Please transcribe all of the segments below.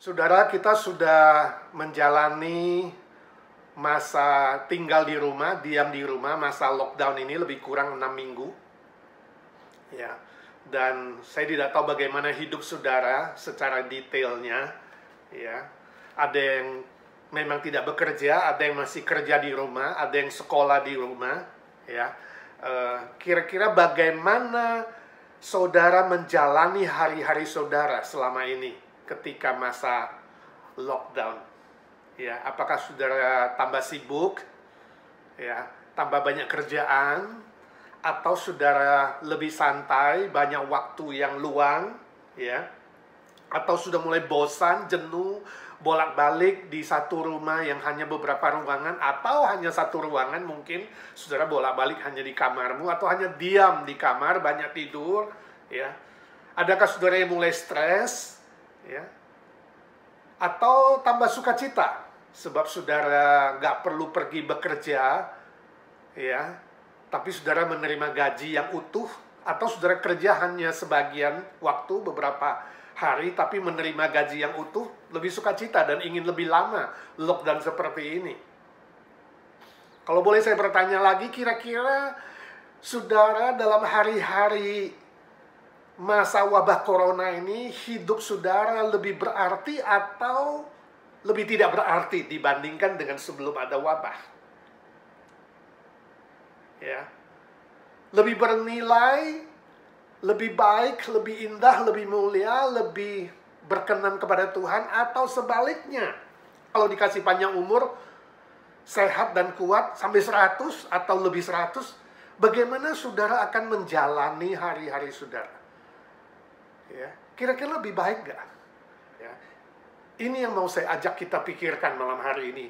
Saudara, kita sudah menjalani masa tinggal di rumah, diam di rumah, masa lockdown ini lebih kurang 6 minggu. Ya. Dan saya tidak tahu bagaimana hidup saudara secara detailnya. Ya. Ada yang memang tidak bekerja, ada yang masih kerja di rumah, ada yang sekolah di rumah. Ya. Kira-kira bagaimana saudara menjalani hari-hari saudara selama ini ketika masa lockdown? Ya, apakah saudara tambah sibuk, ya, tambah banyak kerjaan, atau saudara lebih santai, banyak waktu yang luang, ya, atau sudah mulai bosan, jenuh, bolak-balik di satu rumah yang hanya beberapa ruangan, atau hanya satu ruangan, mungkin saudara bolak-balik hanya di kamarmu, atau hanya diam di kamar, banyak tidur, ya. Adakah saudara yang mulai stres, ya, atau tambah sukacita sebab saudara nggak perlu pergi bekerja, ya, tapi saudara menerima gaji yang utuh, atau saudara kerja hanya sebagian waktu beberapa hari tapi menerima gaji yang utuh, lebih sukacita dan ingin lebih lama lockdown seperti ini. Kalau boleh saya bertanya lagi, kira-kira saudara dalam hari-hari masa wabah corona ini, hidup saudara lebih berarti atau lebih tidak berarti dibandingkan dengan sebelum ada wabah? Ya. Lebih bernilai, lebih baik, lebih indah, lebih mulia, lebih berkenan kepada Tuhan, atau sebaliknya? Kalau dikasih panjang umur, sehat dan kuat sampai 100 atau lebih 100, bagaimana saudara akan menjalani hari-hari saudara? Ya, kira-kira lebih baik nggak? Ya. Ini yang mau saya ajak kita pikirkan malam hari ini.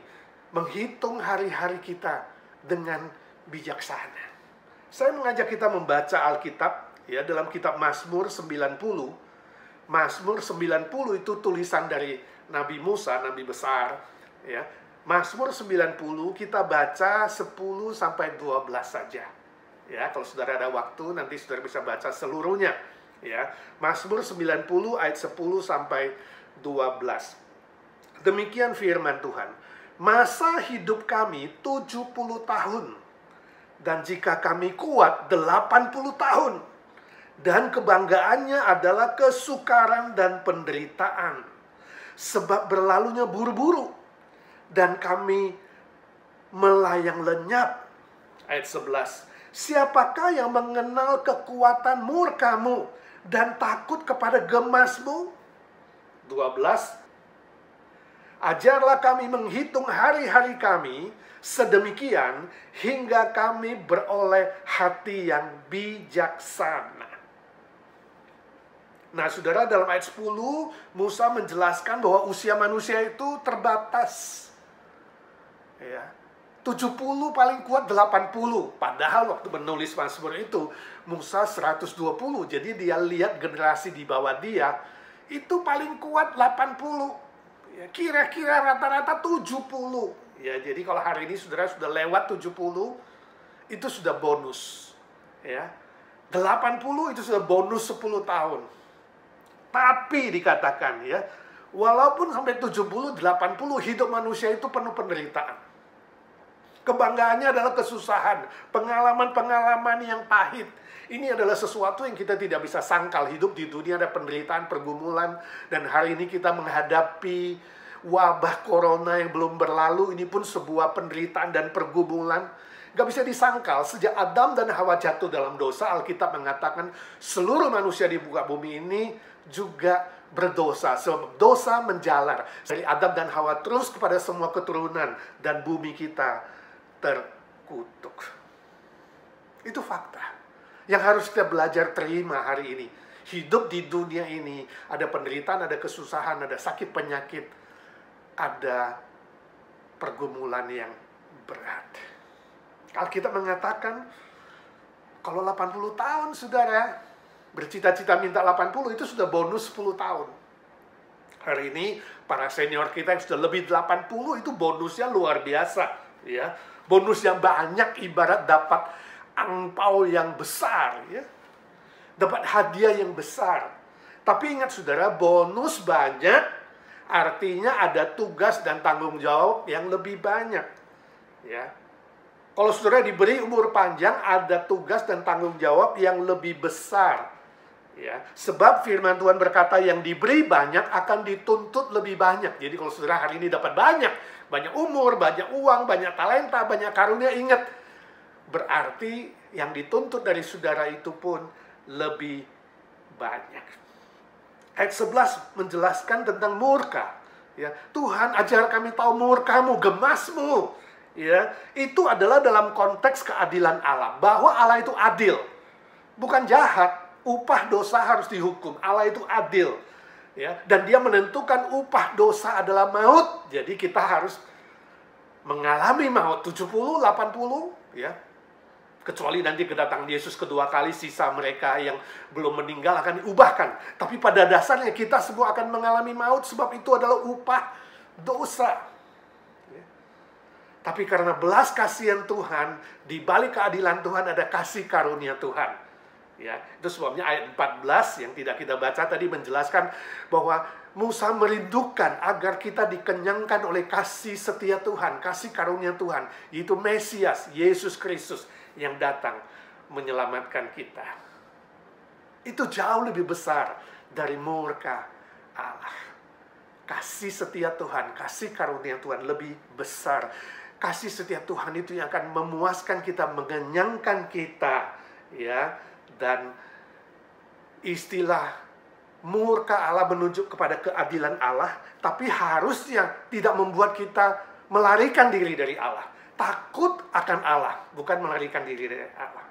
Menghitung hari-hari kita dengan bijaksana. Saya mengajak kita membaca Alkitab, ya, dalam kitab Mazmur 90. Mazmur 90 itu tulisan dari Nabi Musa, Nabi besar. Ya. Mazmur 90 kita baca 10 sampai 12 saja. Ya, kalau saudara ada waktu, nanti saudara bisa baca seluruhnya. Ya, Mazmur 90 ayat 10 sampai 12. Demikian firman Tuhan. Masa hidup kami 70 tahun, dan jika kami kuat 80 tahun. Dan kebanggaannya adalah kesukaran dan penderitaan, sebab berlalunya buru-buru, dan kami melayang lenyap. Ayat 11. Siapakah yang mengenal kekuatan murkamu dan takut kepada gemasmu? 12. Ajarlah kami menghitung hari-hari kami sedemikian hingga kami beroleh hati yang bijaksana. Nah, saudara, dalam ayat 10 Musa menjelaskan bahwa usia manusia itu terbatas. Ya. 70 paling kuat 80. Padahal waktu menulis Mazmur itu Musa 120. Jadi dia lihat generasi di bawah dia itu paling kuat 80. Ya, kira-kira rata-rata 70. Ya, jadi kalau hari ini saudara sudah lewat 70, itu sudah bonus. Ya. 80 itu sudah bonus 10 tahun. Tapi dikatakan, ya, walaupun sampai 70, 80 hidup manusia itu penuh penderitaan. Kebanggaannya adalah kesusahan, pengalaman-pengalaman yang pahit. Ini adalah sesuatu yang kita tidak bisa sangkal. Hidup di dunia ada penderitaan, pergumulan. Dan hari ini kita menghadapi wabah corona yang belum berlalu. Ini pun sebuah penderitaan dan pergumulan. Gak bisa disangkal. Sejak Adam dan Hawa jatuh dalam dosa, Alkitab mengatakan seluruh manusia di muka bumi ini juga berdosa. Sebab dosa menjalar dari Adam dan Hawa terus kepada semua keturunan. Dan bumi kita terkutuk. Itu fakta yang harus kita belajar terima hari ini. Hidup di dunia ini ada penderitaan, ada kesusahan, ada sakit penyakit, ada pergumulan yang berat. Alkitab mengatakan kalau 80 tahun saudara bercita-cita minta 80, itu sudah bonus 10 tahun. Hari ini para senior kita yang sudah lebih 80 itu bonusnya luar biasa, ya. Bonus yang banyak, ibarat dapat angpau yang besar, ya. Dapat hadiah yang besar. Tapi ingat saudara, bonus banyak, Artinya ada tugas dan tanggung jawab yang lebih banyak. Ya. Kalau saudara diberi umur panjang, ada tugas dan tanggung jawab yang lebih besar. Ya, sebab firman Tuhan berkata yang diberi banyak akan dituntut lebih banyak. Jadi kalau saudara hari ini dapat banyak umur, banyak uang, banyak talenta, banyak karunia, ingat, berarti yang dituntut dari saudara itu pun lebih banyak. Ayat 11 menjelaskan tentang murka. Ya, Tuhan ajar kami tahu murkamu, gemasmu. Ya, itu adalah dalam konteks keadilan Allah, bahwa Allah itu adil, bukan jahat. Upah dosa harus dihukum. Allah itu adil. Ya, dan dia menentukan upah dosa adalah maut. Jadi kita harus mengalami maut 70, 80. Ya. Kecuali nanti kedatangan Yesus kedua kali, sisa mereka yang belum meninggal akan diubahkan. Tapi pada dasarnya kita semua akan mengalami maut. Sebab itu adalah upah dosa. Ya. Tapi karena belas kasihan Tuhan, di balik keadilan Tuhan ada kasih karunia Tuhan. Ya, itu sebabnya ayat 14 yang tidak kita baca tadi menjelaskan bahwa Musa merindukan agar kita dikenyangkan oleh kasih setia Tuhan, kasih karunia Tuhan, yaitu Mesias, Yesus Kristus yang datang menyelamatkan kita. Itu jauh lebih besar dari murka Allah. Kasih setia Tuhan, kasih karunia Tuhan lebih besar. Kasih setia Tuhan itu yang akan memuaskan kita, mengenyangkan kita, ya. Dan istilah murka Allah menunjuk kepada keadilan Allah, tapi harusnya tidak membuat kita melarikan diri dari Allah. Takut akan Allah, bukan melarikan diri dari Allah.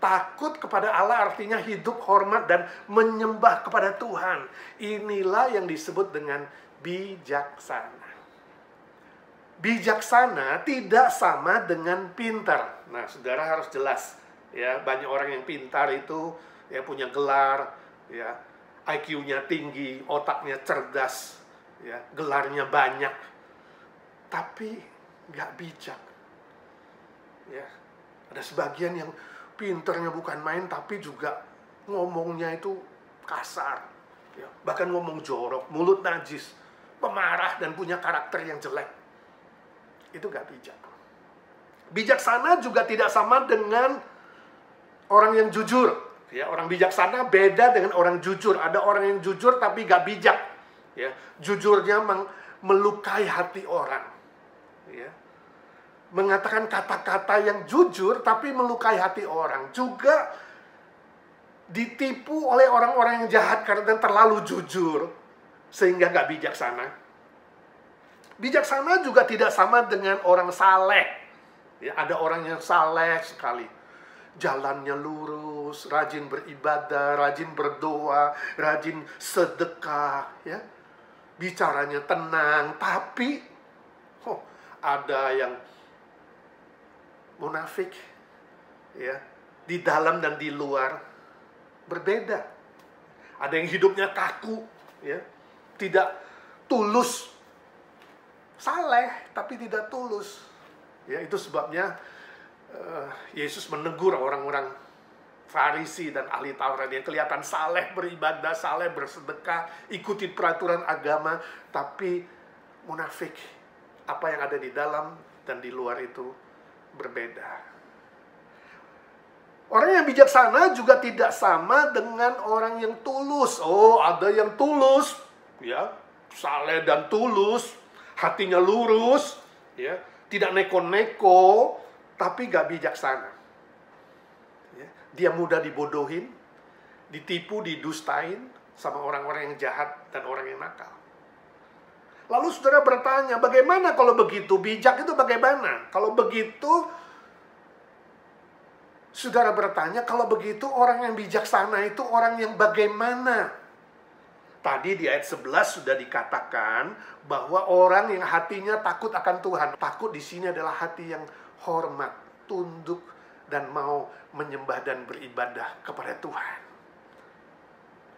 Takut kepada Allah artinya hidup hormat dan menyembah kepada Tuhan. Inilah yang disebut dengan bijaksana. Bijaksana tidak sama dengan pintar. Nah, saudara harus jelas. Ya, banyak orang yang pintar itu ya punya gelar, ya, IQ-nya tinggi, otaknya cerdas, ya, gelarnya banyak, tapi nggak bijak. Ya, ada sebagian yang pintarnya bukan main, tapi juga ngomongnya itu kasar, ya, bahkan ngomong jorok, mulut najis, pemarah dan punya karakter yang jelek. Itu nggak bijak. Bijaksana juga tidak sama dengan orang yang jujur. Ya, orang bijaksana beda dengan orang jujur. Ada orang yang jujur tapi gak bijak. Ya, jujurnya melukai hati orang. Ya, mengatakan kata-kata yang jujur tapi melukai hati orang. Juga ditipu oleh orang-orang yang jahat karena terlalu jujur sehingga gak bijaksana. Bijaksana juga tidak sama dengan orang saleh. Ya, ada orang yang saleh sekali. Jalannya lurus, rajin beribadah, rajin berdoa, rajin sedekah, ya. Bicaranya tenang, tapi ada yang munafik, ya. Di dalam dan di luar berbeda. Ada yang hidupnya kaku, ya. Tidak tulus. Saleh, tapi tidak tulus. Ya, itu sebabnya Yesus menegur orang-orang Farisi dan ahli Taurat yang kelihatan saleh beribadah, saleh bersedekah, ikuti peraturan agama, tapi munafik. Apa yang ada di dalam dan di luar itu berbeda. Orang yang bijaksana juga tidak sama dengan orang yang tulus. Oh, ada yang tulus, ya, saleh dan tulus, hatinya lurus, ya, tidak neko-neko, tapi gak bijaksana. Ya, dia mudah dibodohin, ditipu, didustain sama orang-orang yang jahat dan orang yang nakal. Lalu saudara bertanya, bagaimana kalau begitu? Bijak itu bagaimana? Kalau begitu, saudara bertanya, kalau begitu orang yang bijaksana itu orang yang bagaimana? Tadi di ayat 11 sudah dikatakan bahwa orang yang hatinya takut akan Tuhan. Takut di sini adalah hati yang hormat, tunduk, dan mau menyembah dan beribadah kepada Tuhan.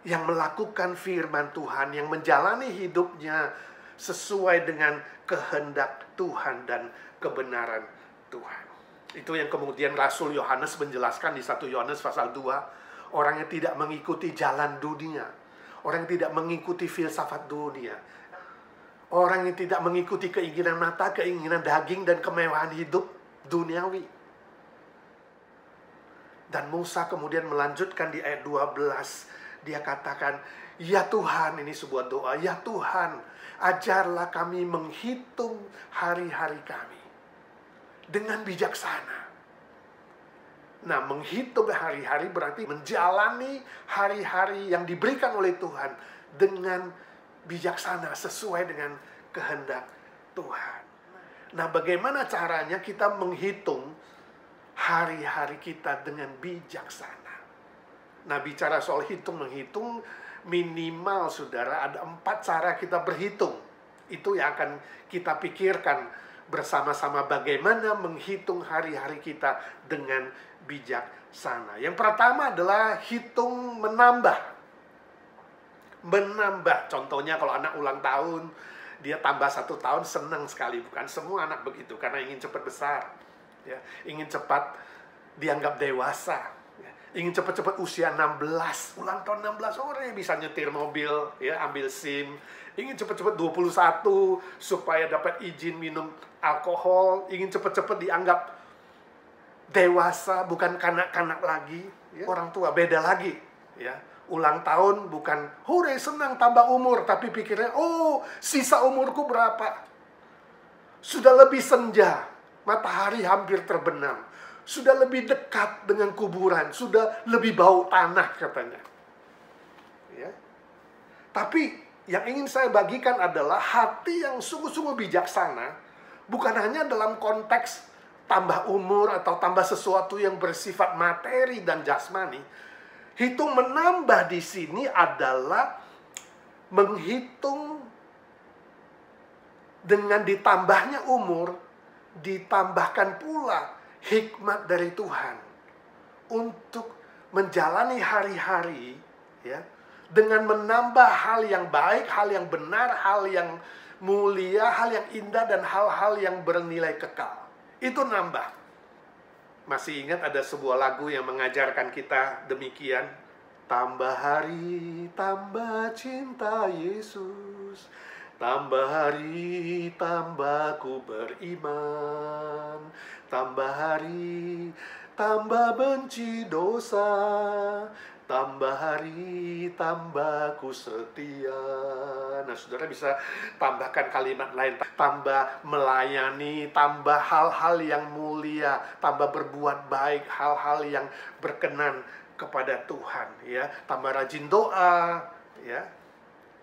Yang melakukan firman Tuhan, yang menjalani hidupnya sesuai dengan kehendak Tuhan dan kebenaran Tuhan. Itu yang kemudian Rasul Yohanes menjelaskan di 1 Yohanes pasal 2. Orang yang tidak mengikuti jalan dunia, orang yang tidak mengikuti filsafat dunia, Orang yang tidak mengikuti keinginan mata, keinginan daging, dan kemewahan hidup duniawi. Dan Musa kemudian melanjutkan di ayat 12. Dia katakan, ya Tuhan, ini sebuah doa. Ya Tuhan, ajarlah kami menghitung hari-hari kami dengan bijaksana. Nah, menghitung hari-hari berarti menjalani hari-hari yang diberikan oleh Tuhan dengan bijaksana, sesuai dengan kehendak Tuhan. Nah, bagaimana caranya kita menghitung hari-hari kita dengan bijaksana? Nah, bicara soal menghitung, minimal saudara ada 4 cara kita berhitung. Itu yang akan kita pikirkan bersama-sama, bagaimana menghitung hari-hari kita dengan bijaksana. Yang pertama adalah hitung menambah. Contohnya kalau anak ulang tahun, dia tambah 1 tahun, senang sekali. Bukan semua anak begitu, karena ingin cepat besar, ya, ingin cepat dianggap dewasa, ya. Ingin cepat-cepat usia 16, ulang tahun 16, orang bisa nyetir mobil, ya, ambil SIM. Ingin cepat-cepat 21 supaya dapat izin minum alkohol. Ingin cepat-cepat dianggap dewasa, bukan kanak-kanak lagi, ya. Orang tua beda lagi, ya. Ulang tahun bukan, hore senang tambah umur, tapi pikirnya, oh sisa umurku berapa? Sudah lebih senja, matahari hampir terbenam. Sudah lebih dekat dengan kuburan, sudah lebih bau tanah katanya. Ya. Tapi yang ingin saya bagikan adalah hati yang sungguh-sungguh bijaksana, bukan hanya dalam konteks tambah umur atau tambah sesuatu yang bersifat materi dan jasmani. Hitung menambah di sini adalah menghitung dengan ditambahnya umur, ditambahkan pula hikmat dari Tuhan untuk menjalani hari-hari, ya, dengan menambah hal yang baik, hal yang benar, hal yang mulia, hal yang indah, dan hal-hal yang bernilai kekal. Itu nambah. Masih ingat ada sebuah lagu yang mengajarkan kita demikian. Tambah hari, tambah cinta Yesus. Tambah hari, tambah ku beriman. Tambah hari, tambah benci dosa. Tambah hari, tambah ku setia. Nah, saudara bisa tambahkan kalimat lain. Tambah melayani, tambah hal-hal yang mulia, tambah berbuat baik, hal-hal yang berkenan kepada Tuhan, ya. Tambah rajin doa, ya.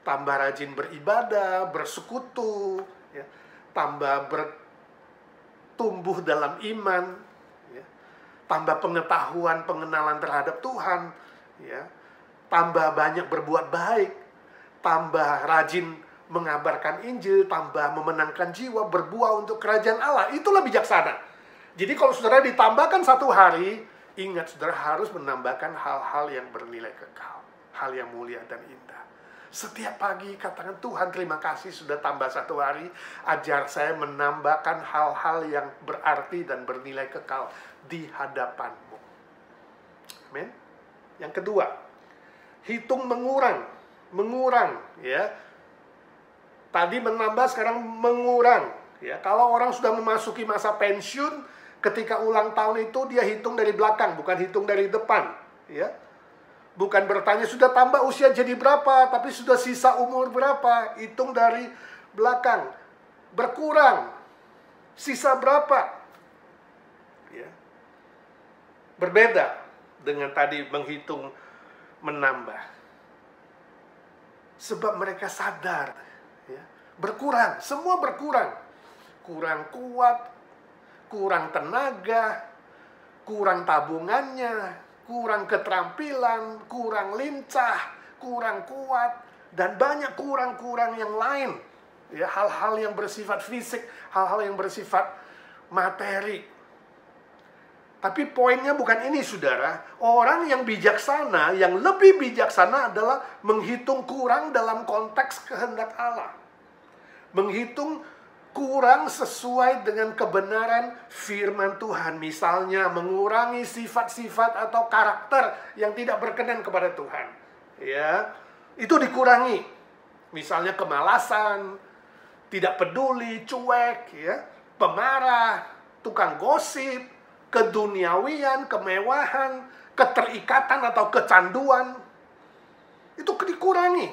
Tambah rajin beribadah, bersekutu, ya. Tambah bertumbuh dalam iman, ya. Tambah pengetahuan, pengenalan terhadap Tuhan, ya. Tambah banyak berbuat baik, tambah rajin mengabarkan Injil, tambah memenangkan jiwa, berbuah untuk kerajaan Allah. Itulah bijaksana. Jadi kalau saudara ditambahkan 1 hari, ingat saudara harus menambahkan hal-hal yang bernilai kekal, hal yang mulia dan indah. Setiap pagi katakan, Tuhan terima kasih sudah tambah 1 hari, ajar saya menambahkan hal-hal yang berarti dan bernilai kekal di hadapan-Mu. Amin. Yang kedua, hitung mengurang, ya. Tadi menambah, sekarang mengurang, ya. Kalau orang sudah memasuki masa pensiun, ketika ulang tahun itu dia hitung dari belakang, bukan hitung dari depan, ya. Bukan bertanya sudah tambah usia jadi berapa, tapi sudah sisa umur berapa, hitung dari belakang. Berkurang, sisa berapa, ya. Berbeda dengan tadi menghitung menambah. Sebab mereka sadar, ya, berkurang, semua berkurang. Kurang kuat, kurang tenaga, kurang tabungannya, kurang keterampilan, kurang lincah, kurang kuat, dan banyak kurang-kurang yang lain. Ya, hal-hal yang bersifat fisik, hal-hal yang bersifat materi. Tapi poinnya bukan ini, saudara. Orang yang bijaksana, yang lebih bijaksana adalah menghitung kurang dalam konteks kehendak Allah. Menghitung kurang sesuai dengan kebenaran firman Tuhan. Misalnya mengurangi sifat-sifat atau karakter yang tidak berkenan kepada Tuhan. Ya, itu dikurangi. Misalnya kemalasan, tidak peduli, cuek, ya, pemarah, tukang gosip, keduniawian, kemewahan, keterikatan atau kecanduan, itu dikurangi.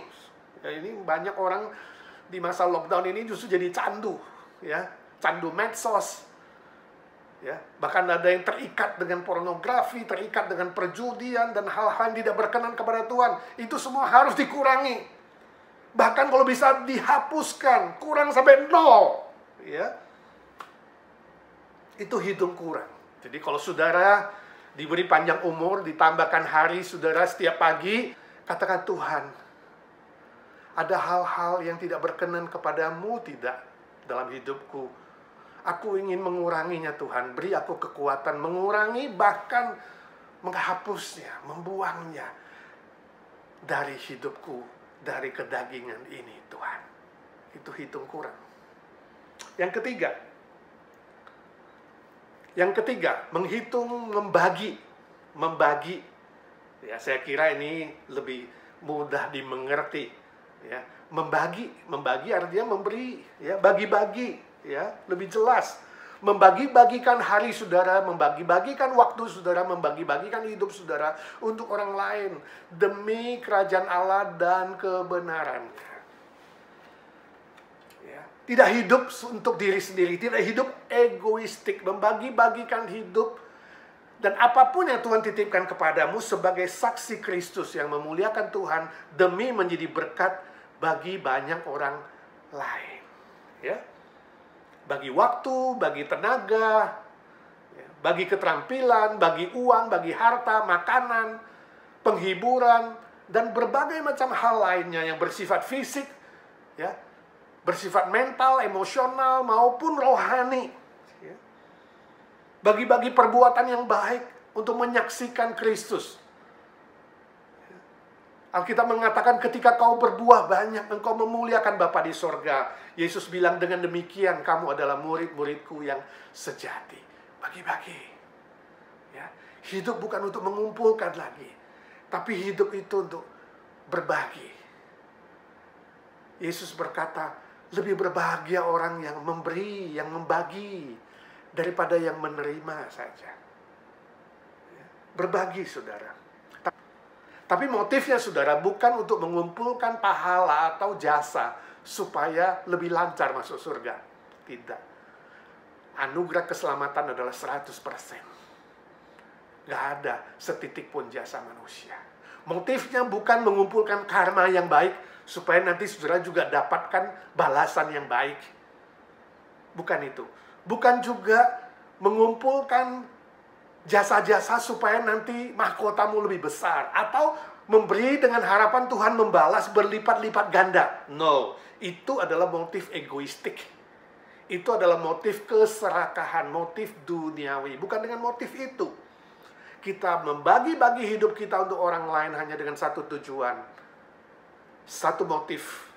Ya, ini banyak orang di masa lockdown ini justru jadi candu, ya, candu medsos. Ya, bahkan ada yang terikat dengan pornografi, terikat dengan perjudian dan hal-hal yang tidak berkenan kepada Tuhan. Itu semua harus dikurangi. Bahkan kalau bisa dihapuskan, kurang sampai 0. Ya. Itu hitung kurang. Jadi kalau saudara diberi panjang umur, ditambahkan hari saudara setiap pagi, katakan, Tuhan, ada hal-hal yang tidak berkenan kepadamu tidak dalam hidupku. Aku ingin menguranginya, Tuhan. Beri aku kekuatan mengurangi, bahkan menghapusnya, membuangnya dari hidupku, dari kedagingan ini, Tuhan. Itu hitung kurang. Yang ketiga, menghitung, membagi. Ya, saya kira ini lebih mudah dimengerti. Ya, membagi artinya memberi, ya, bagi-bagi. Ya, lebih jelas. Membagi-bagikan hari saudara, membagi-bagikan waktu saudara, membagi-bagikan hidup saudara untuk orang lain demi kerajaan Allah dan kebenarannya. Ya, tidak hidup untuk diri sendiri, tidak hidup egoistik, membagi-bagikan hidup dan apapun yang Tuhan titipkan kepadamu sebagai saksi Kristus yang memuliakan Tuhan demi menjadi berkat bagi banyak orang lain. Ya. Bagi waktu, bagi tenaga, bagi keterampilan, bagi uang, bagi harta, makanan, penghiburan, dan berbagai macam hal lainnya yang bersifat fisik, ya, bersifat mental, emosional, maupun rohani. Ya. Bagi-bagi perbuatan yang baik untuk menyaksikan Kristus. Alkitab mengatakan ketika kau berbuah banyak, engkau memuliakan Bapa di sorga. Yesus bilang dengan demikian kamu adalah murid-muridku yang sejati. Bagi-bagi. Ya. Hidup bukan untuk mengumpulkan lagi, tapi hidup itu untuk berbagi. Yesus berkata, lebih berbahagia orang yang memberi, yang membagi, daripada yang menerima saja. Ya. Berbagi, saudara. Tapi motifnya, saudara, bukan untuk mengumpulkan pahala atau jasa supaya lebih lancar masuk surga. Tidak. Anugerah keselamatan adalah 100%. Gak ada setitik pun jasa manusia. Motifnya bukan mengumpulkan karma yang baik supaya nanti saudara juga dapatkan balasan yang baik. Bukan itu. Bukan juga mengumpulkan jasa-jasa supaya nanti mahkotamu lebih besar. Atau memberi dengan harapan Tuhan membalas berlipat-lipat ganda. No, itu adalah motif egoistik. Itu adalah motif keserakahan, motif duniawi. Bukan dengan motif itu. Kita membagi-bagi hidup kita untuk orang lain hanya dengan satu tujuan. Satu motif,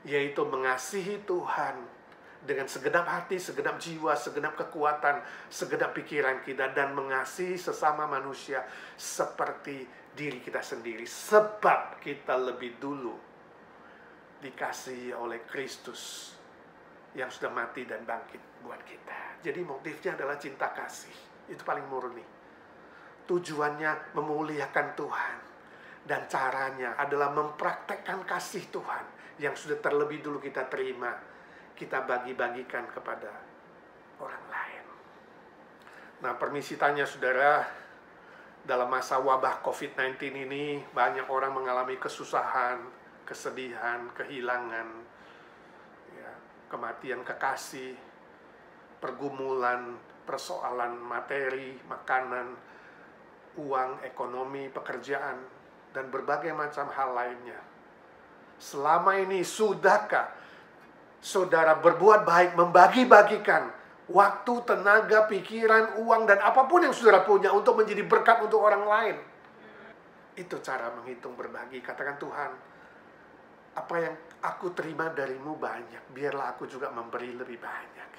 yaitu mengasihi Tuhan dengan segenap hati, segenap jiwa, segenap kekuatan, segenap pikiran kita, dan mengasihi sesama manusia seperti diri kita sendiri. Sebab kita lebih dulu dikasihi oleh Kristus yang sudah mati dan bangkit buat kita. Jadi motifnya adalah cinta kasih. Itu paling murni. Tujuannya memuliakan Tuhan. Dan caranya adalah mempraktekkan kasih Tuhan yang sudah terlebih dulu kita terima. Kita bagi-bagikan kepada orang lain. Nah, permisi tanya, saudara, dalam masa wabah COVID-19 ini banyak orang mengalami kesusahan, kesedihan, kehilangan, ya, kematian kekasih, pergumulan, persoalan materi, makanan, uang, ekonomi, pekerjaan, dan berbagai macam hal lainnya. Selama ini sudahkah saudara berbuat baik, membagi-bagikan waktu, tenaga, pikiran, uang, dan apapun yang saudara punya untuk menjadi berkat untuk orang lain? Itu cara menghitung berbagi. Katakan, Tuhan, apa yang aku terima darimu banyak, biarlah aku juga memberi lebih banyak.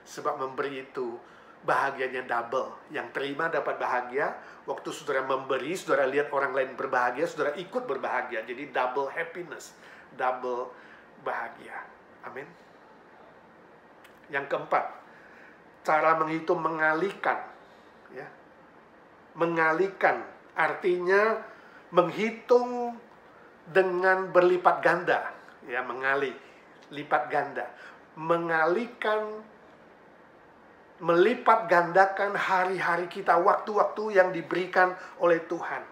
Sebab memberi itu bahagianya double. Yang terima dapat bahagia. Waktu saudara memberi, saudara lihat orang lain berbahagia, saudara ikut berbahagia. Jadi double happiness, double bahagia. Amin. Yang keempat, cara menghitung mengalihkan. Ya. Mengalihkan artinya menghitung dengan berlipat ganda. Ya, mengalih, lipat ganda. Mengalihkan, melipat gandakan hari-hari kita, waktu-waktu yang diberikan oleh Tuhan.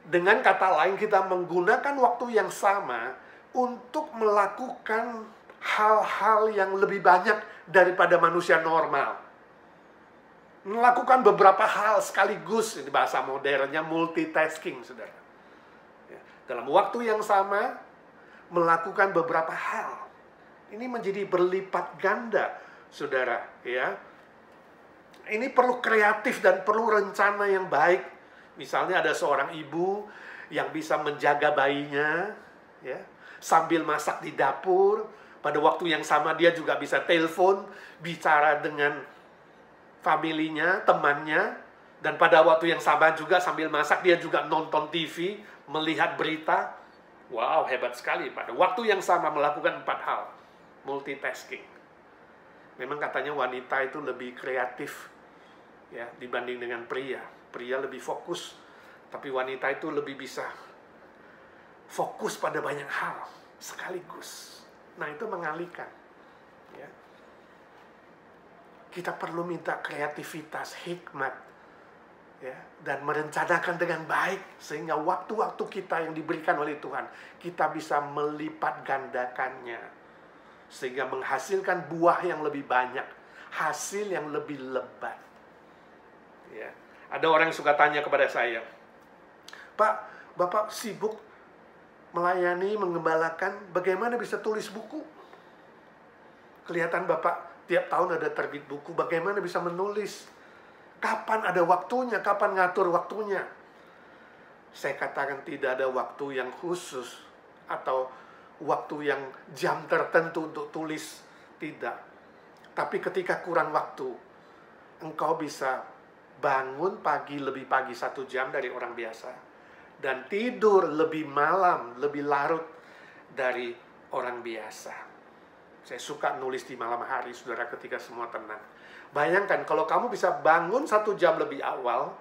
Dengan kata lain, kita menggunakan waktu yang sama untuk melakukan hal-hal yang lebih banyak daripada manusia normal. Melakukan beberapa hal sekaligus, ini bahasa modernnya multitasking, saudara. Ya, dalam waktu yang sama, melakukan beberapa hal. Ini menjadi berlipat ganda, saudara. Ya, ini perlu kreatif dan perlu rencana yang baik. Misalnya ada seorang ibu yang bisa menjaga bayinya, ya, sambil masak di dapur. Pada waktu yang sama dia juga bisa telepon, bicara dengan familinya, temannya. Dan pada waktu yang sama juga sambil masak dia juga nonton TV, melihat berita. Wow, hebat sekali. Pada waktu yang sama melakukan 4 hal. Multitasking. Memang katanya wanita itu lebih kreatif, ya, dibanding dengan pria. Pria lebih fokus, tapi wanita itu lebih bisa fokus pada banyak hal sekaligus. Nah, itu mengalihkan. Ya. Kita perlu minta kreativitas, hikmat, ya, dan merencanakan dengan baik sehingga waktu-waktu kita yang diberikan oleh Tuhan kita bisa melipat gandakannya sehingga menghasilkan buah yang lebih banyak, hasil yang lebih lebat. Ya. Ada orang yang suka tanya kepada saya, "Pak, Bapak sibuk melayani, mengembalakan, bagaimana bisa tulis buku? Kelihatan Bapak tiap tahun ada terbit buku, bagaimana bisa menulis? Kapan ada waktunya? Kapan ngatur waktunya?" Saya katakan tidak ada waktu yang khusus atau waktu yang jam tertentu untuk tulis, tidak. Tapi ketika kurang waktu, engkau bisa bangun pagi lebih pagi 1 jam dari orang biasa, dan tidur lebih malam, lebih larut dari orang biasa. Saya suka nulis di malam hari, saudara, ketika semua tenang. Bayangkan kalau kamu bisa bangun 1 jam lebih awal,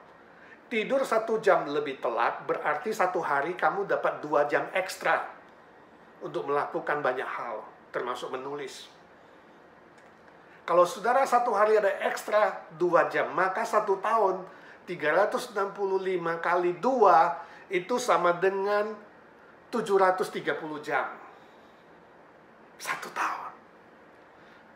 tidur 1 jam lebih telat, berarti 1 hari kamu dapat 2 jam ekstra untuk melakukan banyak hal, termasuk menulis. Kalau saudara 1 hari ada ekstra 2 jam, maka 1 tahun 365 kali 2 itu sama dengan 730 jam. 1 tahun.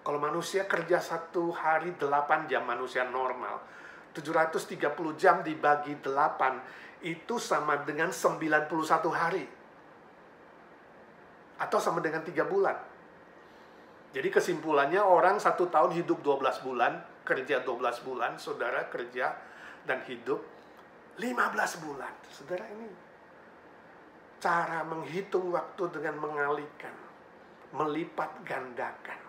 Kalau manusia kerja 1 hari 8 jam, manusia normal, 730 jam dibagi 8 itu sama dengan 91 hari. Atau sama dengan 3 bulan. Jadi kesimpulannya orang 1 tahun hidup 12 bulan, kerja 12 bulan, saudara kerja dan hidup 15 bulan. Saudara, ini cara menghitung waktu dengan mengalihkan, melipat gandakan.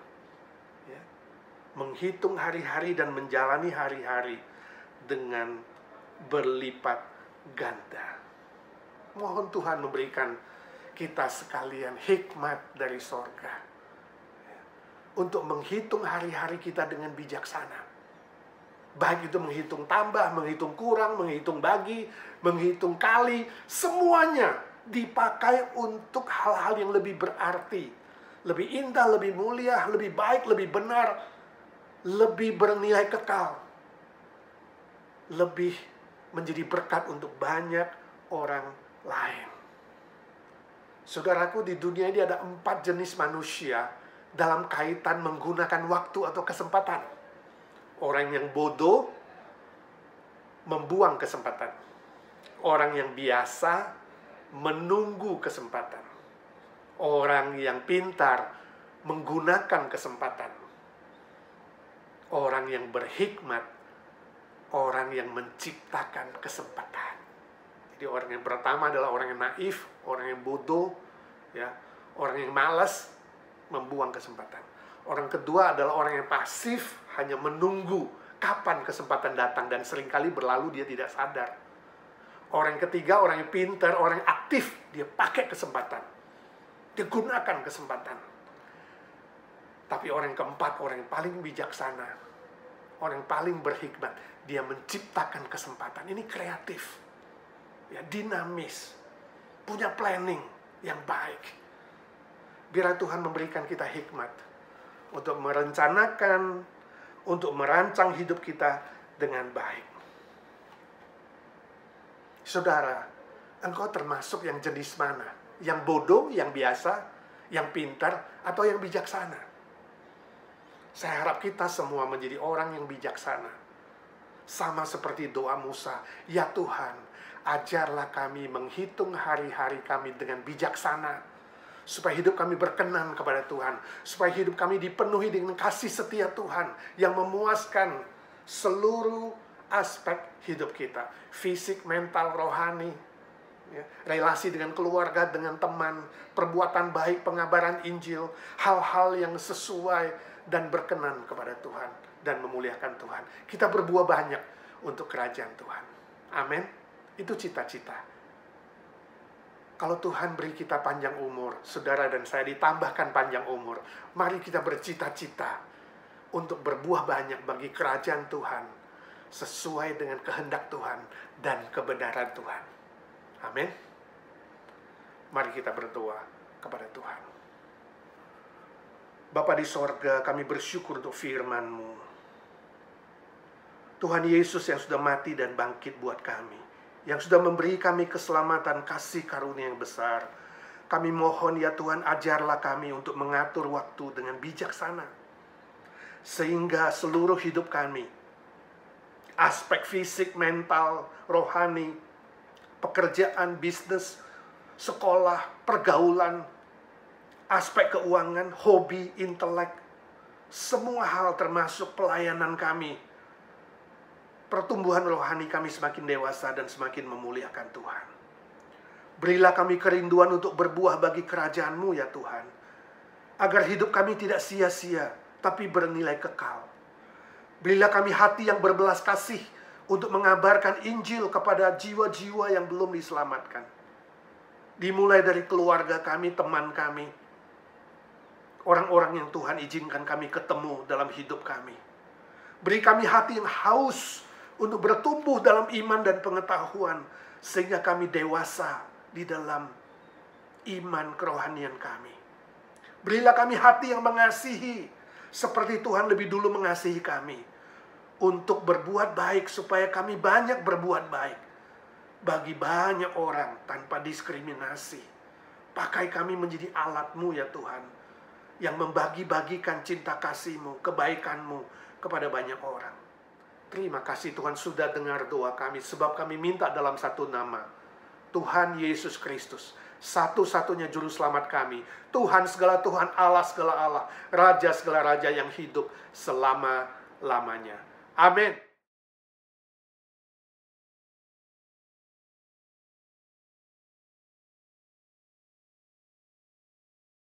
Ya. Menghitung hari-hari dan menjalani hari-hari dengan berlipat ganda. Mohon Tuhan memberikan kita sekalian hikmat dari sorga untuk menghitung hari-hari kita dengan bijaksana. Baik itu menghitung tambah, menghitung kurang, menghitung bagi, menghitung kali, semuanya dipakai untuk hal-hal yang lebih berarti, lebih indah, lebih mulia, lebih baik, lebih benar, lebih bernilai kekal, lebih menjadi berkat untuk banyak orang lain. Saudaraku, di dunia ini ada 4 jenis manusia dalam kaitan menggunakan waktu atau kesempatan. Orang yang bodoh membuang kesempatan. Orang yang biasa menunggu kesempatan. Orang yang pintar menggunakan kesempatan. Orang yang berhikmat, orang yang menciptakan kesempatan. Jadi orang yang pertama adalah orang yang naif, orang yang bodoh, ya, orang yang malas, membuang kesempatan. Orang kedua adalah orang yang pasif, hanya menunggu kapan kesempatan datang dan seringkali berlalu dia tidak sadar. Orang ketiga, orang yang pintar, orang yang aktif, dia pakai kesempatan, dia gunakan kesempatan. Tapi orang yang keempat, orang yang paling bijaksana, orang yang paling berhikmat, dia menciptakan kesempatan. Ini kreatif, ya, dinamis, punya planning yang baik. Biar Tuhan memberikan kita hikmat untuk merencanakan, untuk merancang hidup kita dengan baik. Saudara, engkau termasuk yang jenis mana? Yang bodoh, yang biasa, yang pintar, atau yang bijaksana? Saya harap kita semua menjadi orang yang bijaksana. Sama seperti doa Musa, ya Tuhan, ajarlah kami menghitung hari-hari kami dengan bijaksana, supaya hidup kami berkenan kepada Tuhan, supaya hidup kami dipenuhi dengan kasih setia Tuhan yang memuaskan seluruh aspek hidup kita, fisik, mental, rohani, ya, relasi dengan keluarga, dengan teman, perbuatan baik, pengabaran Injil, hal-hal yang sesuai dan berkenan kepada Tuhan dan memuliakan Tuhan. Kita berbuah banyak untuk kerajaan Tuhan. Amin. Itu cita-cita. Kalau Tuhan beri kita panjang umur, saudara dan saya ditambahkan panjang umur, mari kita bercita-cita untuk berbuah banyak bagi kerajaan Tuhan, sesuai dengan kehendak Tuhan dan kebenaran Tuhan. Amin. Mari kita berdoa kepada Tuhan. Bapa di sorga, kami bersyukur untuk firman-Mu. Tuhan Yesus yang sudah mati dan bangkit buat kami, yang sudah memberi kami keselamatan, kasih karunia yang besar. Kami mohon ya Tuhan, ajarlah kami untuk mengatur waktu dengan bijaksana, sehingga seluruh hidup kami, aspek fisik, mental, rohani, pekerjaan, bisnis, sekolah, pergaulan, aspek keuangan, hobi, intelek, semua hal termasuk pelayanan kami, pertumbuhan rohani kami semakin dewasa dan semakin memuliakan Tuhan. Berilah kami kerinduan untuk berbuah bagi kerajaan-Mu ya Tuhan, agar hidup kami tidak sia-sia, tapi bernilai kekal. Berilah kami hati yang berbelas kasih untuk mengabarkan Injil kepada jiwa-jiwa yang belum diselamatkan. Dimulai dari keluarga kami, teman kami, orang-orang yang Tuhan izinkan kami ketemu dalam hidup kami. Beri kami hati yang haus untuk bertumbuh dalam iman dan pengetahuan, sehingga kami dewasa di dalam iman kerohanian kami. Berilah kami hati yang mengasihi, seperti Tuhan lebih dulu mengasihi kami, untuk berbuat baik, supaya kami banyak berbuat baik bagi banyak orang tanpa diskriminasi. Pakai kami menjadi alat-Mu ya Tuhan, yang membagi-bagikan cinta kasih-Mu, kebaikan-Mu kepada banyak orang. Terima kasih Tuhan sudah dengar doa kami, sebab kami minta dalam satu nama, Tuhan Yesus Kristus, satu-satunya juru selamat kami, Tuhan segala Tuhan, Allah segala Allah, Raja segala Raja yang hidup selama-lamanya. Amin.